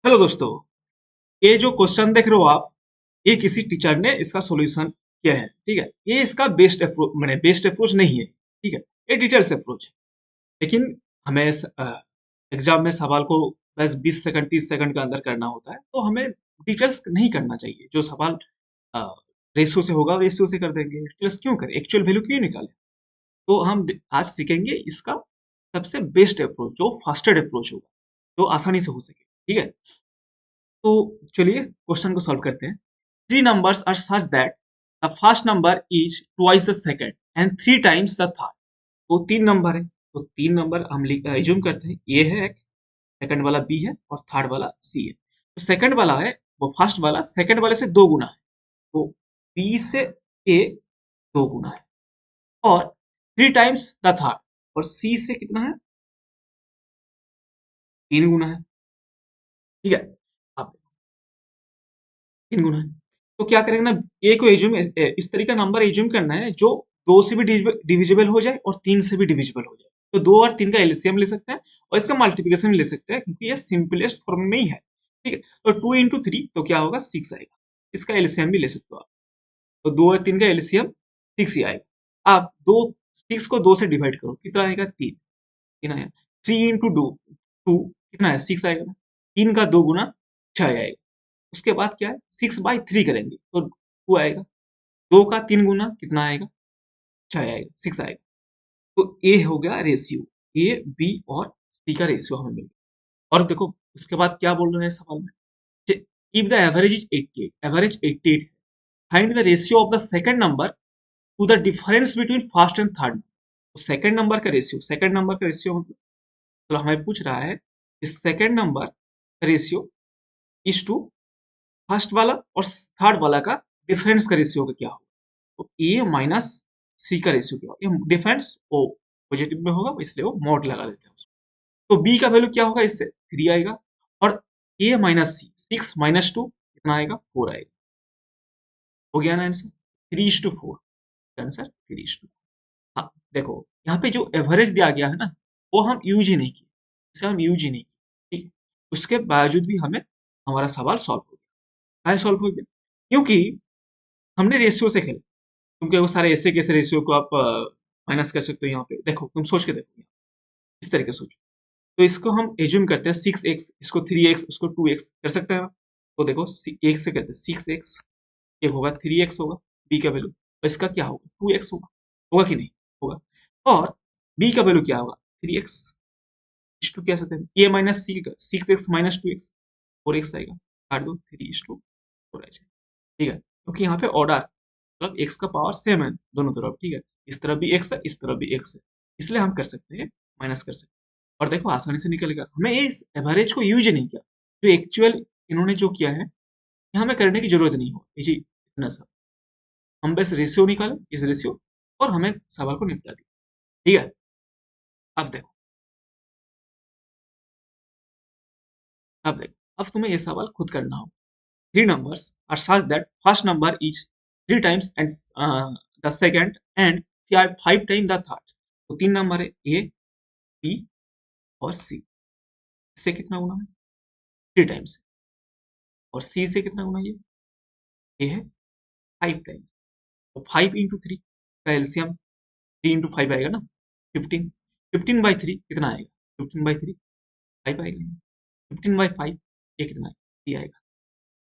Hello दोस्तों, ये जो क्वेश्चन देख रहे हो आप, ये किसी टीचर ने इसका सॉल्यूशन किया है। ठीक है, ये इसका बेस्ट अप्रोच मैंने बेस्ट अप्रोच नहीं है। ठीक है, ये डिटेल्स अप्रोच है। लेकिन हमें एग्जाम में सवाल को बस 20 सेकंड 30 सेकंड के अंदर करना होता है, तो हमें डिटेल्स नहीं करना चाहिए। जो सवाल रेशियो से होगा रेशियो से कर देंगे। डिटेल्स क्यों करें, एक्चुअल वैल्यू क्यों निकालें। तो हम आज सीखेंगे इसका सबसे बेस्ट अप्रोच, जो फास्टेड अप्रोच होगा, जो आसानी से हो सके। ठीक है, तो चलिए क्वेश्चन को सॉल्व करते हैं। Three numbers are such that the first number is twice the second and three times the third. तो तीन नंबर है, तो तीन नंबर हम एज्यूम करते हैं। ए है एक, सेकंड वाला बी है और थर्ड वाला सी है। तो सेकंड वाला है, वो फर्स्ट वाला सेकंड वाले से दो गुना है, तो बी से ए दो गुना है। और थ्री टाइम्स द थर्ड, और सी से कितना है, तीन गुना है। ठीक है, अब तीन गुना है। तो क्या करेंगे ना, ए को एज्यूम इस तरीके का नंबर एज्यूम करना है जो दो से भी डिविजिबल हो जाए और तीन से भी डिविजिबल हो जाए। तो दो और तीन का एलसीएम ले सकते हैं और इसका मल्टीप्लिकेशन भी ले सकते हैं, क्योंकि ये सिंपलेस्ट फॉर्म में ही है। ठीक है, तो टू इंटू थ्री तो क्या होगा, सिक्स आएगा। इसका एलसीएम भी ले सकते हो आप। तो दो और तीन का एलसीएम सिक्स ही आएगा। आप दो, सिक्स को दो से डिवाइड करो, कितना आएगा, तीन। तीन आएगा। थ्री इंटू टू, टू कितना है, सिक्स आएगा ना। तीन का दो गुना छह आएगा। उसके बाद क्या है, सिक्स बाई थ्री करेंगे तो टू आएगा। दो का तीन गुना कितना आएगा, छह आएगा, सिक्स आएगा। तो ए हो गया रेशियो, ए बी और सी का रेशियो हमें मिल गया। और देखो उसके बाद क्या बोल रहे हैं सवाल में, if the average is 88, average 88 है, find the ratio of the second number two the difference between first and third. तो सेकंड नंबर का रेशियो, सेकंड नंबर का रेशियो मतलब, तो हमें पूछ रहा है कि सेकंड नंबर का रेशियो इज टू फर्स्ट वाला और थर्ड वाला का डिफरेंस का रेशियो का क्या होगा। तो ए माइनस सी का रेशियो क्या होगा, ये डिफरेंस वो पॉजिटिव में होगा, इसलिए वो मॉड लगा देते हैं उसको। तो बी का वैल्यू क्या होगा, इससे थ्री आएगा। और A minus C, six minus two कितना आएगा, फोर आएगा। हो गया ना answer, three is to four. Answer three is to. हाँ देखो, यहाँ पे जो एवरेज दिया गया है ना, वो हम यूज ही नहीं किए, इसे हम यूज ही नहीं किए। ठीक है, उसके बावजूद भी हमें हमारा सवाल सॉल्व हो गया। काहे सॉल्व हो गया, क्योंकि हमने रेशियो से खेला। क्योंकि वो सारे ऐसे कैसे रेशियो को आप माइनस कर सकते हो। यहाँ पे देखो, तुम सोच के देखो, इस तरीके से सोचो। तो इसको हम एज्यूम करते हैं सिक्स एक्स, इसको थ्री एक्स, उसको टू एक्स कर सकते हैं ना। तो देखो एक से करते हैं सिक्स एक्स, एक होगा थ्री एक्स होगा बी का वैल्यू, तो इसका क्या होगा, टू एक्स होगा। होगा कि नहीं, होगा। और बी का वैल्यू क्या होगा, थ्री एक्स। इस टू क्या सकते हैं, ए माइनस सी का six x minus two x, four x आएगा। काट दो, थ्री इज टू फोर आ जाएगा। ठीक है, क्योंकि यहाँ पे ऑर्डर मतलब एक्स का पावर सेम है दोनों तरफ। ठीक है, इस तरफ भी एक्स है, इस तरफ भी एक्स है, इसलिए हम कर सकते हैं, माइनस कर सकते हैं। और देखो आसानी से निकलेगा, हमें इस एवरेज को यूज नहीं किया। जो एक्चुअल इन्होंने जो किया है, ये हमें करने की जरूरत नहीं हो जी, इतना सा हम बस रेशियो निकालें, इस रेशियो, और हमें सवाल को निपटा दिया। ठीक है, अब देखो, अब तुम्हें ये सवाल खुद करना होगा। Three numbers are such that first number is three times and the second and five times the third। तो तीन नंबर है, ए बी और सी। इससे कितना गुना है, थ्री टाइम्स। और सी से कितना गुना, ये है फाइव टाइम्स। तो फाइव इंटू थ्री का एलसीएम थ्री इंटू फाइव आएगा ना, फिफ्टीन। फिफ्टीन बाई थ्री कितना आएगा, फिफ्टीन बाई थ्री फाइव आएगा। फिफ्टीन बाई फाइव ये कितना है, थ्री आएगा।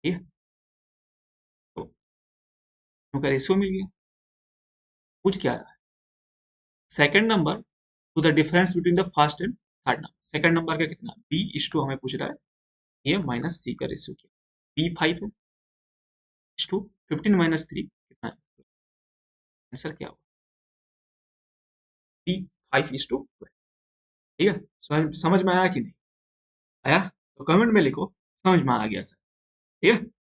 ठीक है, तो उनका रेशियो मिल गया। पूछ क्या रहा है, second number two the difference between the first and third number. Second number का कितना, बी इज टू हमें पूछ रहा है, ये माइनस सी का रेशियो क्या, बी फाइव है, is to fifteen minus three कितना है, आंसर क्या होगा, बी फाइव इज टू। ठीक है, समझ में आया कि नहीं आया, तो कमेंट में लिखो समझ में आ गया सर। ठीक है।